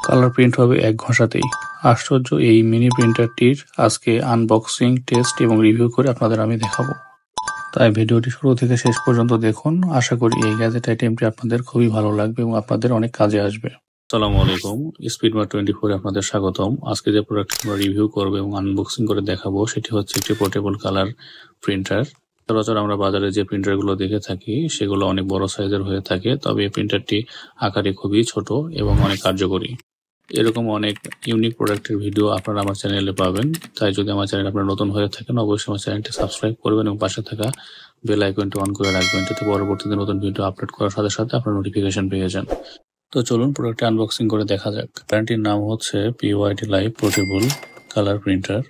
Colour print হবে এক ঘষাতেই। আশ্চর্য এই মিনি প্রিন্টারটির আজকে আনবক্সিং, টেস্ট এবং রিভিউ করে আপনাদের আমি দেখাবো। তাই ভিডিওটি শুরু থেকে শেষ পর্যন্ত দেখুন। আশা করি এই গ্যাজেট আইটেমটি আপনাদের খুবই ভালো লাগবে এবং আপনাদের অনেক কাজে আসবে। আসসালামু আলাইকুম, স্পিডমার্ট 24 আপনাদের স্বাগতম। আজকে যে প্রোডাক্ট আমরা রিভিউ করবো এবং আনবক্সিং করে দেখাবো সেটি হচ্ছে একটি পোর্টেবল কালার প্রিন্টার। সচরাচর আমরা বাজারে যে প্রিন্টারগুলো দেখে থাকি সেগুলো অনেক বড় সাইজের হয়ে থাকে, তবে এই প্রিন্টারটি আকারে খুবই ছোট এবং অনেক কার্যকরী। এরকম অনেক ইউনিক প্রোডাক্টের ভিডিও আপনারা আমার চ্যানেলে পাবেন। তাই যদি আমার চ্যানেল আপনারা নতুন হয়ে থাকেন অবশ্যই আমার চ্যানেলটি সাবস্ক্রাইব করবেন এবং পাশে থাকা বেল আইকনটি অন করে রাখবেন, যাতে পরবর্তীতে নতুন ভিডিও আপলোড করার সাথে সাথে আপনারা নোটিফিকেশন পেয়ে যান। তো চলুন প্রোডাক্টটি আনবক্সিং করে দেখা যাক। ব্র্যান্ডটির নাম হচ্ছে PYD live portable colour printer.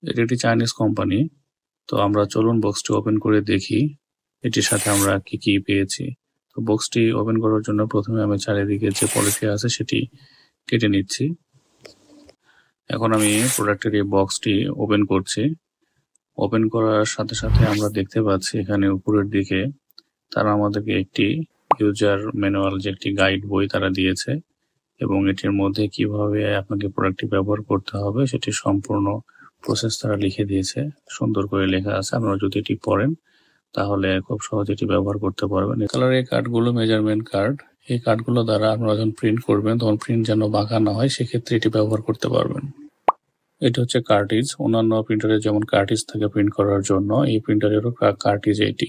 এটি একটি চাইনিজ কোম্পানি। তো আমরা চলুন বক্সটি ওপেন করে দেখি এটির সাথে আমরা কি কি পেয়েছি। তো বক্সটি ওপেন করার জন্য প্রথমে আমি চারিদিকে যে পলিটি আছে সেটি কেটে নিচ্ছি। এখন আমি প্রোডাক্টের এই বক্সটি ওপেন করছি। ওপেন করার সাথে সাথে আমরা দেখতে পাচ্ছি এখানে উপরের দিকে তারা আমাদেরকে একটি ইউজার ম্যানুয়াল, যে একটি গাইড বই তারা দিয়েছে এবং এটির মধ্যে কিভাবে আপনাকে প্রোডাক্টটি ব্যবহার করতে হবে সেটি সম্পূর্ণ প্রসেস তারা লিখে দিয়েছে। সুন্দর করে লেখা আছে, আপনারা যদি এটি পড়েন তাহলে খুব সহজে এটি ব্যবহার করতে পারবেন। কালারের কার্ডগুলো মেজারমেন্ট কার্ড। এই কার্ডগুলো দ্বারা আপনারা যখন প্রিন্ট করবেন তখন প্রিন্ট যেন বাঁকা না হয় সেক্ষেত্রে এটি ব্যবহার করতে পারবেন। এটি হচ্ছে কার্টিজ। অন্যান্য প্রিন্টারে যেমন কার্টিজ থাকে প্রিন্ট করার জন্য, এই প্রিন্টারেরও কার্টিজ এটি।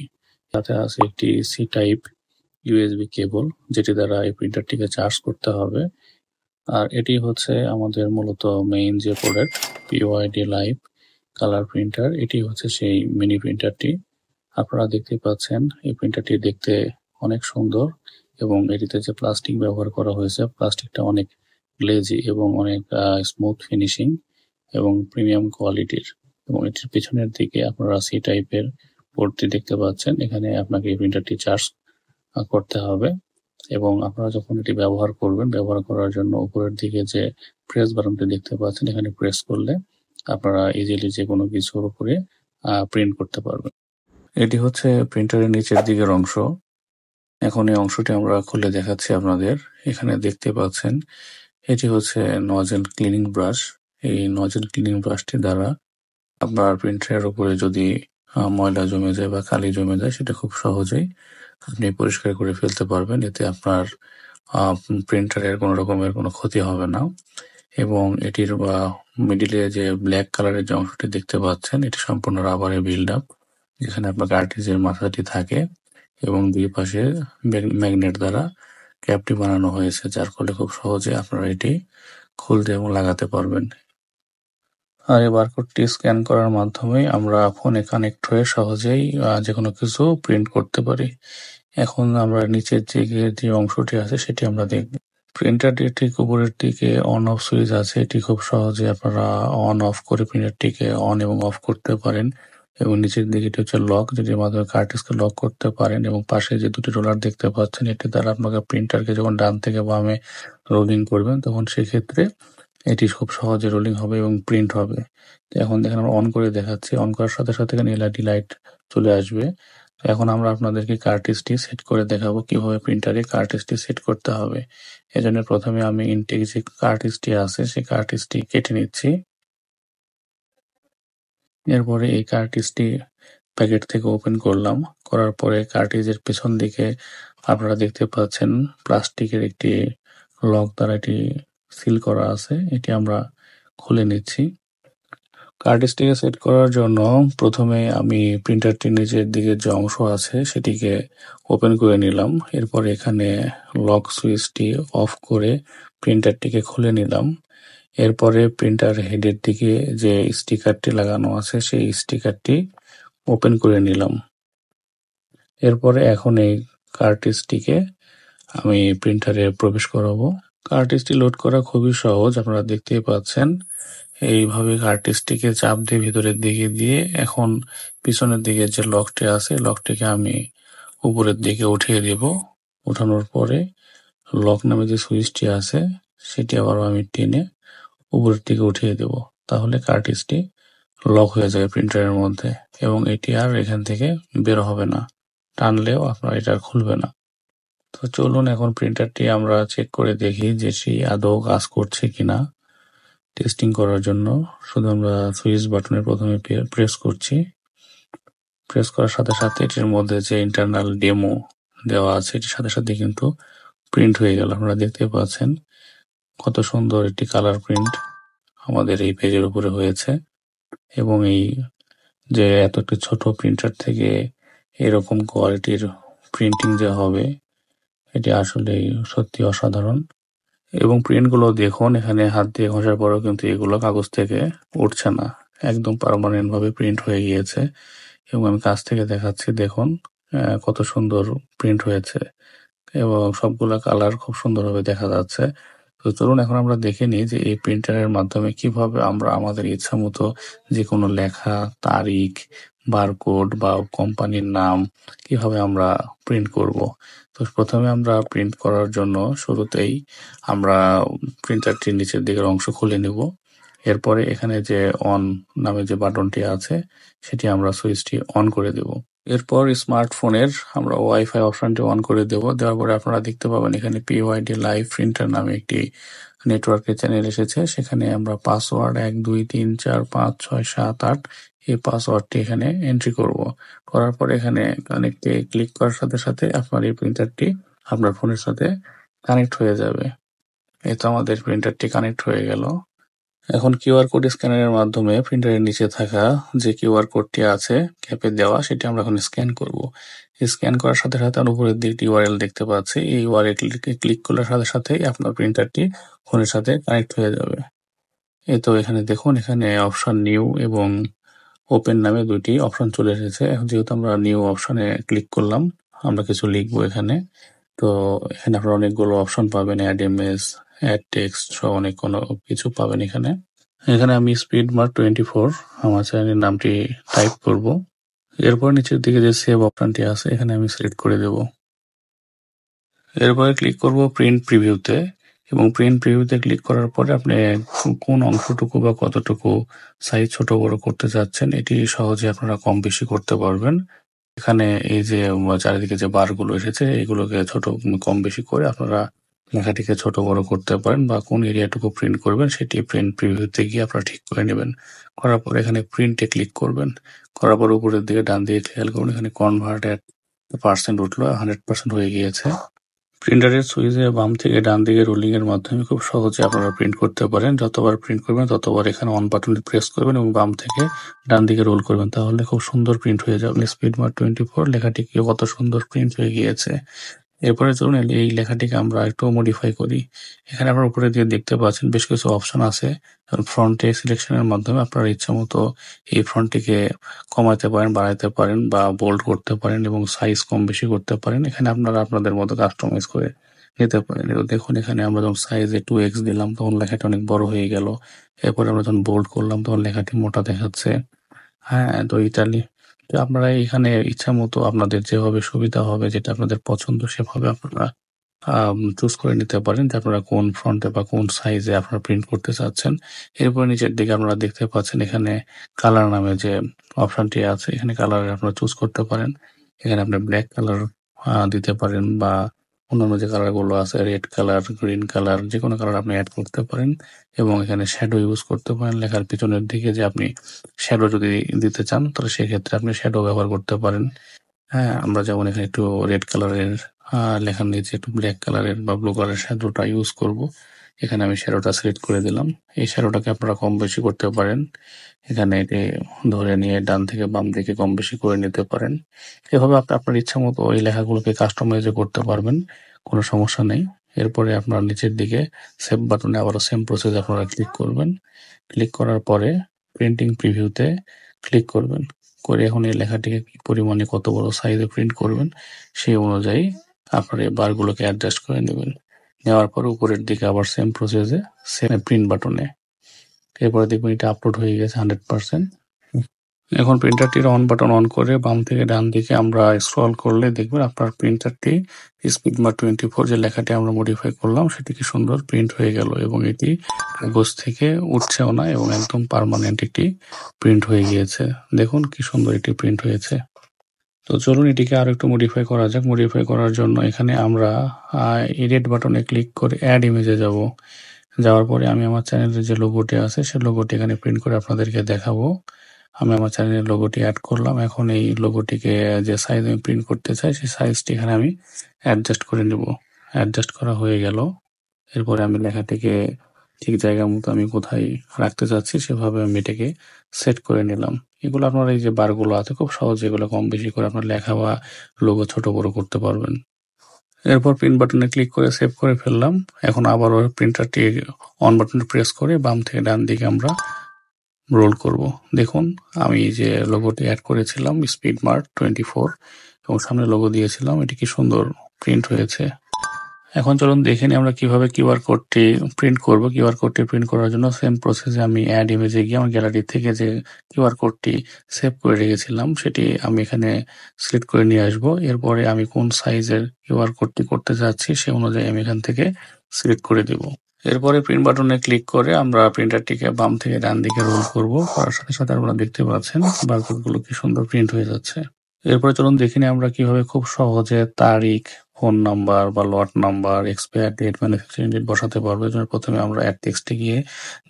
সাথে আছে একটি সি টাইপ USB কেবল, যেটি দ্বারা এই প্রিন্টারটিকে চার্জ করতে হবে। আর এটি হচ্ছে আমাদের মূলত মেইন যে product PYD live colour printer. এটি হচ্ছে সেই মিনি প্রিন্টারটি। আপনারা দেখতে পাচ্ছেন এই প্রিন্টারটি দেখতে অনেক সুন্দর এবং এটিতে যে প্লাস্টিক ব্যবহার করা হয়েছে প্লাস্টিকটা অনেক গ্লেজি এবং অনেক স্মুথ ফিনিশিং এবং প্রিমিয়াম কোয়ালিটির। এবং এটির পিছনের দিকে আপনারা সি টাইপের পোর্টটি দেখতে পাচ্ছেন। এখানে আপনাকে এই প্রিন্টারটি চার্জ করতে হবে এবং আপনারা যখন এটি ব্যবহার করবেন, ব্যবহার করার জন্য উপরের দিকে যে প্রেস বাটনটি দেখতে পাচ্ছেন, এখানে প্রেস করলে আপনারা ইজিলি যে কোনো কিছুর উপরে প্রিন্ট করতে পারবেন। এটি হচ্ছে প্রিন্টারের নিচের দিকের অংশ। এখন এই অংশটি আমরা খুলে দেখাচ্ছি আপনাদের। এখানে দেখতে পাচ্ছেন এটি হচ্ছে নজেল ক্লিনিং ব্রাশ। এই নজেল ক্লিনিং ব্রাশটি দ্বারা আপনার প্রিন্টারের উপরে যদি ময়লা জমে যায় বা কালি জমে যায় সেটা খুব সহজেই আপনি পরিষ্কার করে ফেলতে পারবেন। এতে আপনার প্রিন্টারের কোনো রকমের কোনো ক্ষতি হবে না। এবং এটির মিডিলে যে ব্ল্যাক কালারের যে অংশটি দেখতে পাচ্ছেন এটি সম্পূর্ণ রাবারের বিল্ড আপ, যেখানে আপনার কার্টিজের মাথাটি থাকে এবং দুই পাশে ম্যাগনেট দ্বারা ক্যাপটি বানানো হয়েছে, যার ফলে খুব সহজে আপনারা এটি খুলতে এবং লাগাতে পারবেন। আর এই বারকোডটি স্ক্যান করার মাধ্যমে আমরা ফোনে কানেক্ট হয়ে সহজেই যে কোনো কিছু প্রিন্ট করতে পারি। এখন আমরা নিচের দিকে যে অংশটি আছে সেটি আমরা দেখব। প্রিন্টারটির ঠিক উপরের দিকে অন অফ সুইচ আছে। এটি খুব সহজে আপনারা অন অফ করে প্রিন্টারটিকে অন এবং অফ করতে পারেন। এবং নিচের দিকে এটি হচ্ছে লক, যেটির মাধ্যমে কার্টিজকে লক করতে পারেন। এবং পাশে যে দুটি রোলার দেখতে পাচ্ছেন এটি দ্বারা আপনাকে প্রিন্টারকে যখন ডান থেকে বামে রোলিং করবেন তখন সেক্ষেত্রে এটি খুব সহজে রোলিং হবে এবং প্রিন্ট হবে। তো এখন দেখেন আমরা অন করে দেখাচ্ছি। অন করার সাথে সাথে এখানে এলইডি লাইট চলে আসবে। তো এখন আমরা আপনাদেরকে কার্টিজটি সেট করে দেখাবো কিভাবে প্রিন্টারে কার্টিজটি সেট করতে হবে। এজন্য প্রথমে আমি ইনটেক যে কার্টিজটি আছে সেই কার্টিজটি কেটে নিচ্ছি। এরপরে এই কার্টিজটি প্যাকেট থেকে ওপেন করলাম। করার পরে কার্টিজের পেছন দিকে আপনারা দেখতে পাচ্ছেন প্লাস্টিকের একটি লক দ্বারা এটি সিল করা আছে। এটি আমরা খুলে নিচ্ছি। কার্টিজটিকে সেট করার জন্য প্রথমে আমি প্রিন্টারটির নিচের দিকে যে অংশ আছে সেটিকে ওপেন করে নিলাম। এরপর এখানে লক সুইচটি অফ করে প্রিন্টারটিকে খুলে নিলাম। এরপরে প্রিন্টার হেডের দিকে যে স্টিকারটি লাগানো আছে সেই স্টিকারটি ওপেন করে নিলাম। এরপরে এখন এই কার্টিজটিকে আমি প্রিন্টারে প্রবেশ করাবো। কার্টিজটি লোড করা খুবই সহজ, আপনারা দেখতেই পাচ্ছেন। এইভাবে কার্টিজটিকে চাপ দিয়ে ভিতরের দিকে দিয়ে এখন পিছনের দিকে যে লকটি আছে লকটিকে আমি উপরের দিকে উঠিয়ে দেব। উঠানোর পরে লক নামে যে সুইচটি আছে সেটি আবার আমি টেনে উপরের দিকে উঠিয়ে দেব। তাহলে কার্টিজটি লক হয়ে যাবে প্রিন্টারের মধ্যে এবং এটি আর এখান থেকে বের হবে না। টানলেও আপনার এটা খুলবে না। তো চলুন এখন প্রিন্টারটি আমরা চেক করে দেখি যে সেই আদৌ কাজ করছে কিনা। টেস্টিং করার জন্য শুধু আমরা সুইচ বাটনে প্রথমে প্রেস করছি। প্রেস করার সাথে সাথে এটির মধ্যে যে ইন্টারনাল ডেমো দেওয়া আছে এটির সাথে সাথে কিন্তু প্রিন্ট হয়ে গেল। আপনারা দেখতে পাচ্ছেন কত সুন্দর একটি কালার প্রিন্ট আমাদের এই পেজের উপরে হয়েছে, এবং এই যে এত একটি ছোট প্রিন্টার থেকে এরকম কোয়ালিটির প্রিন্টিং যে হবে এটি আসলে সত্যি অসাধারণ। এবং প্রিন্টগুলো দেখুন, এখানে হাত দিয়ে ঘষার পরেও কিন্তু এগুলো কাগজ থেকে উঠছে না, একদম পার্মানেন্ট ভাবে প্রিন্ট হয়ে গিয়েছে। এবং আমি কাছ থেকে দেখাচ্ছি, দেখুন কত সুন্দর প্রিন্ট হয়েছে এবং সবগুলা কালার খুব সুন্দরভাবে দেখা যাচ্ছে। তো চলুন এখন আমরা দেখে নিই যে এই প্রিন্টারের মাধ্যমে কিভাবে আমরা আমাদের ইচ্ছা মতো যে কোনো লেখা, তারিখ, বারকোড বা কোম্পানির নাম কিভাবে আমরা প্রিন্ট করব। তো প্রথমে আমরা প্রিন্ট করার জন্য শুরুতেই আমরা প্রিন্টারটির নিচের দিকের অংশ খুলে নেব। এরপরে এখানে যে অন নামে যে বাটনটি আছে সেটি আমরা সুইচটি অন করে দেব। এরপর স্মার্টফোনের আমরা ওয়াইফাই অপশনটি অন করে দেব। দেওয়ার পরে আপনারা দেখতে পাবেন এখানে PYD লাইভ প্রিন্টার নামে একটি নেটওয়ার্কের চ্যানেল এসেছে। সেখানে আমরা পাসওয়ার্ড 1 2 3 4 5 6 7 8 এই পাসওয়ার্ডটি এখানে এন্ট্রি করব। করার পর এখানে কানেক্টে ক্লিক করার সাথে সাথে আপনার এই প্রিন্টারটি আপনার ফোনের সাথে কানেক্ট হয়ে যাবে। এই তো আমাদের প্রিন্টারটি কানেক্ট হয়ে গেল। এখন কিউআর কোড স্ক্যানারের মাধ্যমে প্রিন্টারের নিচে থাকা যে কিউআর কোডটি আছে ক্যাপে দেওয়া সেটি আমরা এখন স্ক্যান করব। স্ক্যান করার সাথে সাথে আমরা উপরের দিকে ইউআরএল দেখতে পাচ্ছি। এই ইউআরএল ক্লিক করার সাথে সাথেই আপনার প্রিন্টারটি ফোনের সাথে কানেক্ট হয়ে যাবে। এই তো এখানে দেখুন, এখানে অপশন নিউ এবং ওপেন নামে দুইটি অপশন চলে এসেছে। এখন যেহেতু আমরা নিউ অপশনে ক্লিক করলাম, আমরা কিছু লিখবো এখানে। তো এখানে আপনারা অনেকগুলো অপশন পাবেন, অ্যাড ইমেজ, অ্যাড টেক্সট সহ অনেক কোনো কিছু পাবেন এখানে। এখানে আমি স্পিডমার্ট 24 আমার চ্যানেলের নামটি টাইপ করব। এরপর নিচের দিকে যে সেভ অপশনটি আছে এখানে আমি সিলেক্ট করে দেব। এরপরে ক্লিক করব প্রিন্ট প্রিভিউতে, এবং প্রিন্ট প্রিভিউতে ক্লিক করার পরে আপনি কোন অংশটুকু বা কতটুকু সাইজ ছোট বড় করতে চাচ্ছেন এটি সহজে আপনারা কম বেশি করতে পারবেন। এখানে এই যে চারিদিকে যে বারগুলো এসেছে এগুলোকে ছোট কম বেশি করে আপনারা লেখাটিকে ছোট বড় করতে পারেন, বা কোন এরিয়াটুকু প্রিন্ট করবেন সেটি প্রিন্ট প্রিভিউতে গিয়ে আপনারা ঠিক করে নেবেন। করার পর এখানে প্রিন্টে ক্লিক করবেন। করার পর উপরের দিকে ডান দিকে খেয়াল করুন, এখানে কনভার্ট এট পার্সেন্ট উঠলো, 100% হয়ে গিয়েছে। প্রিন্টারের সুইচে বাম থেকে ডান দিকে রোলিং এর মাধ্যমে খুব সহজে আপনারা প্রিন্ট করতে পারেন। যতবার প্রিন্ট করবেন ততবার এখানে অন বাটনটি প্রেস করবেন এবং বাম থেকে ডান দিকে রোল করবেন, তাহলে খুব সুন্দর প্রিন্ট হয়ে যাবে। স্পিডমার্ট 24 লেখাটি কত সুন্দর প্রিন্ট হয়ে গিয়েছে। এরপরে চলুন এই লেখাটিকে আমরা একটু মডিফাই করি। এখানে আপনারা উপরে দিয়ে দেখতে পাচ্ছেন বেশ কিছু অপশন আছে। ফ্রন্টে সিলেকশনের মাধ্যমে আপনার ইচ্ছা মতো এই ফ্রন্টটিকে কমাতে পারেন, বাড়াইতে পারেন বা বোল্ড করতে পারেন এবং সাইজ কম বেশি করতে পারেন। এখানে আপনারা আপনাদের মতো কাস্টমাইজ করে নিতে পারেন। দেখুন এখানে আমরা যখন সাইজে 2x দিলাম তখন লেখাটা অনেক বড় হয়ে গেল। এরপরে আমরা যখন বোল্ড করলাম তখন লেখাটি মোটা দেখাচ্ছে। হ্যাঁ, তো ইটালি তো আপনারা এখানে ইচ্ছা মতো আপনাদের যেভাবে সুবিধা হবে, যেটা আপনাদের পছন্দ সেভাবে আপনারা চুজ করে নিতে পারেন যে আপনারা কোন ফন্টে বা কোন সাইজে আপনারা প্রিন্ট করতে চাচ্ছেন। এরপর নিচের দিকে আপনারা দেখতে পাচ্ছেন এখানে কালার নামে যে অপশনটি আছে, এখানে কালার আপনারা চুজ করতে পারেন। এখানে আপনি ব্ল্যাক কালার দিতে পারেন বা অন্যান্য যে কালার গুলো আছে রেড কালার, গ্রিন কালার, যে কোনো কালার আপনি অ্যাড করতে পারেন। এবং এখানে শ্যাডো ইউজ করতে পারেন। লেখার পিছনের দিকে যে আপনি শ্যাডো যদি দিতে চান তাহলে সেক্ষেত্রে আপনি শ্যাডো ব্যবহার করতে পারেন। হ্যাঁ, আমরা যেমন এখানে একটু রেড কালারের লেখার নিচে একটু ব্ল্যাক কালারের বা ব্লু কালারের শ্যাডোটা ইউজ করব। এখানে আমি শ্যাডোটা সিলেক্ট করে দিলাম। এই শ্যাডোটাকে আপনারা কম বেশি করতে পারেন। এখানে এটি ধরে নিয়ে ডান থেকে বাম দিকে কম বেশি করে নিতে পারেন। এভাবে আপনি আপনার ইচ্ছা মতো এই লেখাগুলোকে কাস্টমাইজ করতে পারবেন, কোনো সমস্যা নেই। এরপরে আপনার নিচের দিকে সেভ বাটনে আবারও সেম প্রসেস আপনারা ক্লিক করবেন। ক্লিক করার পরে প্রিন্টিং প্রিভিউতে ক্লিক করবেন। করে এখন এই লেখাটিকে কি পরিমাণে কত বড় সাইজে প্রিন্ট করবেন সেই অনুযায়ী আপনার এই বারগুলোকে অ্যাডজাস্ট করে নেবেন। নেওয়ার পর উপরের দিকে আবার সেম প্রসেসে সেম প্রিন্ট বাটনে, এরপরে দেখবেন এটা আপলোড হয়ে গেছে 100%। এখন প্রিন্টারটির অন বাটন অন করে বাম থেকে ডান দিকে আমরা স্ক্রল করলে দেখবেন আপনার প্রিন্টারটি স্পিডমার্ট 24 যে লেখাটি আমরা মডিফাই করলাম সেটি কি সুন্দর প্রিন্ট হয়ে গেল, এবং এটি কাগজ থেকে উঠছেও না এবং একদম পার্মানেন্ট একটি প্রিন্ট হয়ে গিয়েছে। দেখুন কি সুন্দর একটি প্রিন্ট হয়েছে। তো চলুন এটিকে আরো একটু মডিফাই করা যাক। মডিফাই করার জন্য এখানে আমরা এডিট বাটনে ক্লিক করে অ্যাড ইমেজে যাব। যাওয়ার পরে আমি আমার চ্যানেলের যে লোগোটি আছে সে লোগোটি এখানে প্রিন্ট করে আপনাদেরকে দেখাবো। আমি আমার চ্যানেলের লোগোটি অ্যাড করলাম। এখন এই লোগোটিকে যে সাইজ আমি প্রিন্ট করতে চাই সেই সাইজটি এখানে আমি অ্যাডজাস্ট করে নেব। অ্যাডজাস্ট করা হয়ে গেল। এরপরে আমি লেখাটিকে ঠিক জায়গা মতো আমি কোথায় রাখতে চাচ্ছি সেভাবে আমি এটাকে সেট করে নিলাম। এগুলো আপনার এই যে বারগুলো আছে খুব সহজে এগুলো কম বেশি করে আপনার লেখা বা লোগো ছোট বড় করতে পারবেন। এরপর প্রিন্ট বাটনে ক্লিক করে সেভ করে ফেললাম। এখন আবারও প্রিন্টারটি অন বাটনে প্রেস করে বাম থেকে ডান দিকে আমরা রোল করব। দেখুন আমি যে লোগোটি অ্যাড করেছিলাম স্পিড মার্ট 24 এবং সামনে লোগো দিয়েছিলাম, এটি কি সুন্দর প্রিন্ট হয়েছে। এখন চলুন দেখে নিই আমরা কিভাবে কিউআর কোডটি প্রিন্ট করব। কিউআর কোডটি প্রিন্ট করার জন্য সেম প্রসেসে আমি অ্যাড ইমেজে গিয়ে আমার গ্যালারি থেকে যে কিউআর কোডটি সেভ করে রেখেছিলাম সেটি আমি এখানে সিলেক্ট করে নিয়ে আসব। এরপরে আমি কোন সাইজের কিউআর কোডটি করতে চাচ্ছি সে অনুযায়ী আমি এখান থেকে সিলেক্ট করে দেব। এরপরে প্রিন্ট বাটনে ক্লিক করে আমরা প্রিন্টারটিকে বাম থেকে ডান দিকে রোল করব। করার সাথে সাথে আপনারা দেখতে পাচ্ছেন বারকোডগুলো কি সুন্দর প্রিন্ট হয়ে যাচ্ছে। এরপরে চলুন দেখে নিই আমরা কিভাবে খুব সহজে তারিখ, ফোন নাম্বার বা lot number, expire date, manufacturing date বসাতে পারবো। এর জন্য প্রথমে আমরা অ্যাড টেক্সটে গিয়ে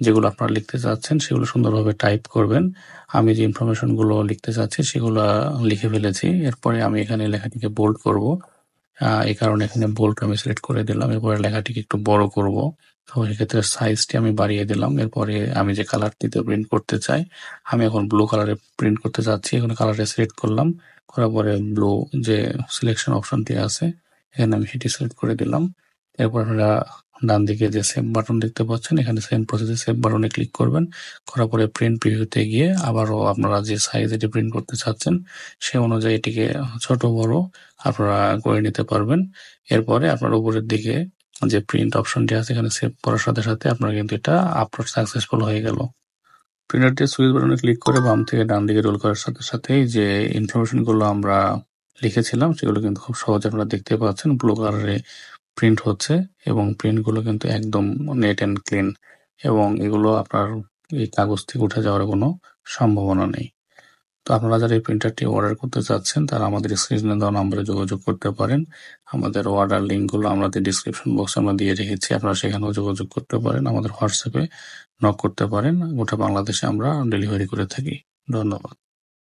যেগুলো আপনারা লিখতে চাচ্ছেন সেগুলো সুন্দরভাবে টাইপ করবেন। আমি যে ইনফরমেশন গুলো লিখতে চাচ্ছি সেগুলো লিখে ফেলেছি। এরপরে আমি এখানে লেখাটিকে বোল্ড করব। এই কারণে এখানে বোল্ড আমি সিলেক্ট করে দিলাম। এরপরে লেখাটিকে একটু বড় করব। তো সেক্ষেত্রে সাইজটি আমি বাড়িয়ে দিলাম। এরপরে আমি যে কালারটিতে প্রিন্ট করতে চাই, আমি এখন ব্লু কালারে প্রিন্ট করতে চাচ্ছি। এখানে কালারে সিলেক্ট করলাম। করার পরে ব্লু যে সিলেকশন অপশনটি আছে এখানে আমি সেটি সিলেক্ট করে দিলাম। এরপর আপনারা ডান দিকে যে সেভ বাটন দেখতে পাচ্ছেন এখানে সেম প্রসেসে সেভ বাটনে ক্লিক করবেন। করার পরে প্রিন্ট প্রিভিউতে গিয়ে আবারও আপনারা যে সাইজ এটি প্রিন্ট করতে চাচ্ছেন সে অনুযায়ী এটিকে ছোট বড় আপনারা করে নিতে পারবেন। এরপরে আপনার উপরের দিকে যে প্রিন্ট অপশনটি আছে এখানে সেভ করার সাথে সাথে আপনার কিন্তু এটা আপলোড সাকসেসফুল হয়ে গেল। প্রিন্টারটি সুইচ বাটনে ক্লিক করে বাম থেকে ডান দিকে রোল করার সাথে সাথেই যে ইনফরমেশন গুলো আমরা লিখেছিলাম সেগুলো কিন্তু খুব সহজে আপনারা দেখতে পাচ্ছেন ব্লু কালারে প্রিন্ট হচ্ছে এবং প্রিন্ট গুলো কিন্তু একদম নেট অ্যান্ড ক্লিন এবং এগুলো আপনার এই কাগজ থেকে উঠে যাওয়ার কোনো সম্ভাবনা নেই। তো আপনারা যারা এই প্রিন্টারটি অর্ডার করতে চাচ্ছেন তারা আমাদের স্ক্রিনে দেওয়া নাম্বারে যোগাযোগ করতে পারেন। আমাদের অর্ডার লিঙ্কগুলো আমাদের ডিসক্রিপশন বক্সে আমরা দিয়ে রেখেছি, আপনারা সেখানেও যোগাযোগ করতে পারেন। আমাদের হোয়াটসঅ্যাপে নক করতে পারেন। গোটা বাংলাদেশে আমরা ডেলিভারি করে থাকি। ধন্যবাদ।